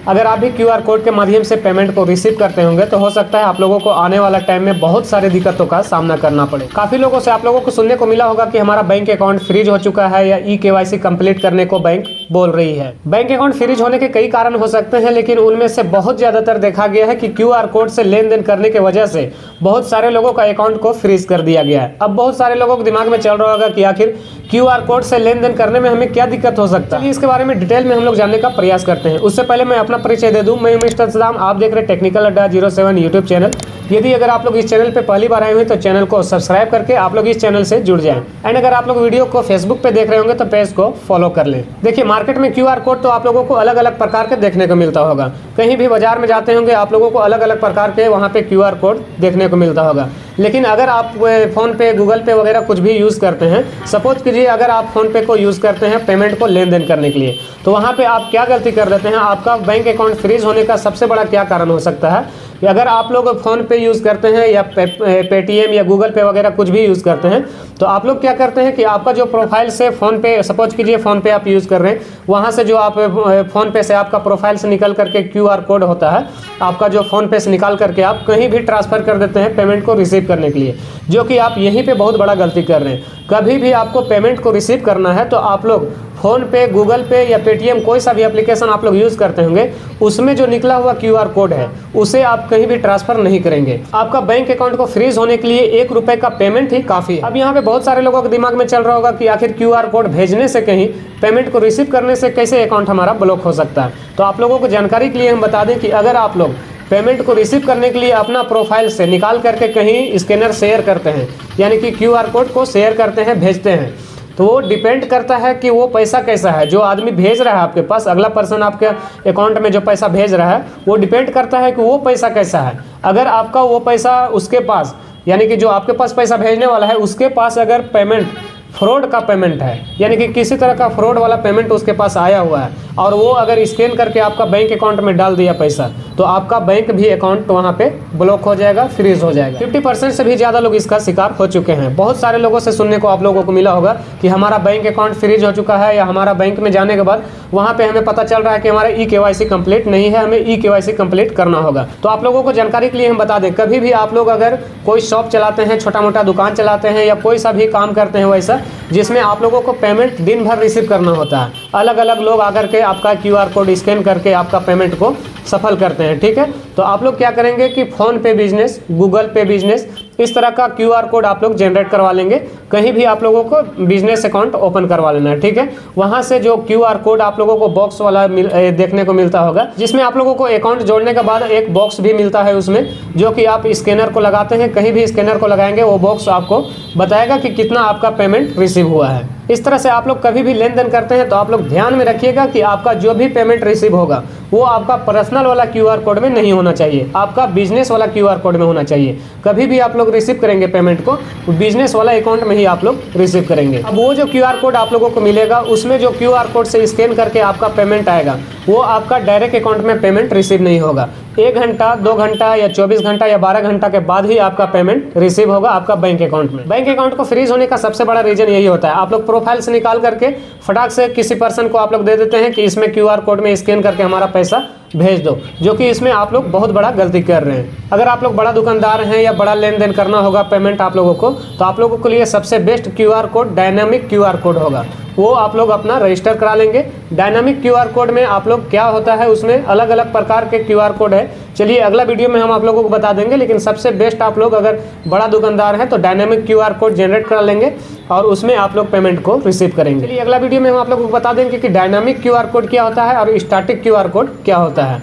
अगर आप भी क्यूआर कोड के माध्यम से पेमेंट को रिसीव करते होंगे तो हो सकता है आप लोगों को आने वाला टाइम में बहुत सारी दिक्कतों का सामना करना पड़े। काफी लोगों से आप लोगों को सुनने को मिला होगा कि हमारा बैंक अकाउंट फ्रीज हो चुका है या ई-केवाईसी कंप्लीट करने को बैंक बोल रही है। बैंक अकाउंट फ्रीज होने के कई कारण हो सकते हैं, लेकिन उनमें से बहुत ज्यादातर देखा गया है कि क्यूआर कोड से लेन देन करने की वजह से बहुत सारे लोगों का अकाउंट को फ्रीज कर दिया गया है। अब बहुत सारे लोगों के दिमाग में चल रहा होगा कि आखिर क्यूआर कोड से लेन देन करने में हमें क्या दिक्कत हो सकता है। इसके बारे में डिटेल में हम लोग जानने का प्रयास करते हैं। उससे पहले मैं अपना परिचय दे दूं, मैं मिस्टर सदाम, आप देख रहे टेक्निकल अड्डा 07 यूट्यूब चैनल। यदि अगर आप लोग इस चैनल पे पहली बार आए हुए तो चैनल को सब्सक्राइब करके आप लोग इस चैनल से जुड़ जाएं। एंड अगर आप लोग वीडियो को फेसबुक पे देख रहे होंगे तो पेज को फॉलो कर लें। देखिए, मार्केट में क्यूआर कोड तो आप लोगों को अलग अलग प्रकार के देखने को मिलता होगा। कहीं भी बाजार में जाते होंगे आप लोगों को अलग अलग प्रकार के वहाँ पे क्यूआर कोड देखने को मिलता होगा। लेकिन अगर आप फोन पे, गूगल पे वगैरह कुछ भी यूज़ करते हैं, सपोज कीजिए अगर आप फोन पे को यूज़ करते हैं पेमेंट को लेन देन करने के लिए, तो वहाँ पे आप क्या गलती कर देते हैं। आपका बैंक अकाउंट फ्रीज होने का सबसे बड़ा क्या कारण हो सकता है कि अगर आप लोग फ़ोन पे यूज़ करते हैं या पेटीएम या गूगल पे वगैरह कुछ भी यूज़ करते हैं, तो आप लोग क्या करते हैं कि आपका जो प्रोफाइल से फ़ोन पे, सपोज कीजिए फ़ोन पे आप यूज़ कर रहे हैं, वहाँ से जो आप फ़ोन पे से आपका प्रोफाइल से निकल करके क्यूआर कोड होता है आपका, जो फ़ोन पे से निकाल करके आप कहीं भी ट्रांसफ़र कर देते हैं पेमेंट को रिसीव करने के लिए, जो कि आप यहीं पर बहुत बड़ा गलती कर रहे हैं। कभी भी आपको पेमेंट को रिसीव करना है तो आप लोग फ़ोन पे, गूगल पे या पेटीएम कोई सा भी एप्लीकेशन आप लोग यूज़ करते होंगे, उसमें जो निकला हुआ क्यूआर कोड है उसे आप कहीं भी ट्रांसफ़र नहीं करेंगे। आपका बैंक अकाउंट को फ्रीज होने के लिए 1 रुपये का पेमेंट ही काफ़ी है। अब यहाँ पे बहुत सारे लोगों के दिमाग में चल रहा होगा कि आखिर क्यूआर कोड भेजने से कहीं पेमेंट को रिसीव करने से कैसे अकाउंट हमारा ब्लॉक हो सकता है। तो आप लोगों को जानकारी के लिए हम बता दें कि अगर आप लोग पेमेंट को रिसीव करने के लिए अपना प्रोफाइल से निकाल करके कहीं स्कैनर शेयर करते हैं, यानी कि क्यूआर कोड को शेयर करते हैं, भेजते हैं, तो वो डिपेंड करता है कि वो पैसा कैसा है। जो आदमी भेज रहा है आपके पास, अगला पर्सन आपके अकाउंट में जो पैसा भेज रहा है, वो डिपेंड करता है कि वो पैसा कैसा है। अगर आपका वो पैसा उसके पास, यानी कि जो आपके पास पैसा भेजने वाला है उसके पास अगर पेमेंट फ्रॉड का पेमेंट है, यानी कि किसी तरह का फ्रॉड वाला पेमेंट उसके पास आया हुआ है, और वो अगर स्कैन करके आपका बैंक अकाउंट में डाल दिया पैसा, तो आपका बैंक भी अकाउंट वहाँ पे ब्लॉक हो जाएगा, फ्रीज हो जाएगा। 50% से भी ज़्यादा लोग इसका शिकार हो चुके हैं। बहुत सारे लोगों से सुनने को आप लोगों को मिला होगा कि हमारा बैंक अकाउंट फ्रीज हो चुका है, या हमारा बैंक में जाने के बाद वहाँ पे हमें पता चल रहा है कि हमारा ई-केवाईसी कंप्लीट नहीं है, हमें ई-केवाईसी कंप्लीट करना होगा। तो आप लोगों को जानकारी के लिए हम बता दें, कभी भी आप लोग अगर कोई शॉप चलाते हैं, छोटा मोटा दुकान चलाते हैं, या कोई सा भी काम करते हैं वैसा जिसमें आप लोगों को पेमेंट दिन भर रिसीव करना होता है, अलग अलग लोग आकर के आपका क्यूआर कोड स्कैन करके आपका पेमेंट को सफल करते हैं, ठीक है। तो आप लोग क्या करेंगे कि फ़ोन पे बिजनेस, गूगल पे बिजनेस, इस तरह का क्यूआर कोड आप लोग जनरेट करवा लेंगे। कहीं भी आप लोगों को बिजनेस अकाउंट ओपन करवा लेना है, ठीक है। वहाँ से जो क्यूआर कोड आप लोगों को बॉक्स वाला देखने को मिलता होगा, जिसमें आप लोगों को अकाउंट जोड़ने के बाद एक बॉक्स भी मिलता है उसमें, जो कि आप स्कैनर को लगाते हैं। कहीं भी स्कैनर को लगाएंगे वो बॉक्स आपको बताएगा कि कितना आपका पेमेंट रिसीव हुआ है। इस तरह से आप लोग कभी भी लेन देन करते हैं तो आप लोग ध्यान में रखिएगा कि आपका जो भी पेमेंट रिसीव होगा वो आपका पर्सनल वाला क्यूआर कोड में नहीं होना चाहिए, आपका बिजनेस वाला क्यूआर कोड में होना चाहिए। कभी भी आप लोग रिसीव करेंगे पेमेंट को, बिजनेस वाला अकाउंट में ही आप लोग रिसीव करेंगे। अब वो जो क्यूआर कोड आप लोगों को मिलेगा, उसमें जो क्यूआर कोड से स्कैन करके आपका पेमेंट आएगा, वो आपका डायरेक्ट अकाउंट में पेमेंट रिसीव नहीं होगा। 1 घंटा, 2 घंटा या 24 घंटा या 12 घंटा के बाद ही आपका पेमेंट रिसीव होगा आपका बैंक अकाउंट में। बैंक अकाउंट को फ्रीज होने का सबसे बड़ा रीजन यही होता है। आप लोग प्रोफाइल से निकाल करके फटाक से किसी पर्सन को आप लोग दे देते हैं कि इसमें क्यूआर कोड में स्कैन करके हमारा पैसा भेज दो, जो कि इसमें आप लोग बहुत बड़ा गलती कर रहे हैं। अगर आप लोग बड़ा दुकानदार हैं या बड़ा लेन देन करना होगा पेमेंट आप लोगों को, तो आप लोगों के लिए सबसे best QR code dynamic QR code होगा। वो आप लोग अपना रजिस्टर करा लेंगे। डायनामिक क्यूआर कोड में आप लोग क्या होता है, उसमें अलग अलग प्रकार के क्यूआर कोड है। चलिए अगला वीडियो में हम आप लोगों को बता देंगे, लेकिन सबसे बेस्ट आप लोग अगर बड़ा दुकानदार हैं तो डायनामिक क्यूआर कोड जनरेट करा लेंगे और उसमें आप लोग पेमेंट को रिसीव करेंगे। चलिए अगला वीडियो में हम आप लोगों को बता देंगे कि डायनामिक क्यूआर कोड क्या होता है और स्टैटिक क्यूआर कोड क्या होता है।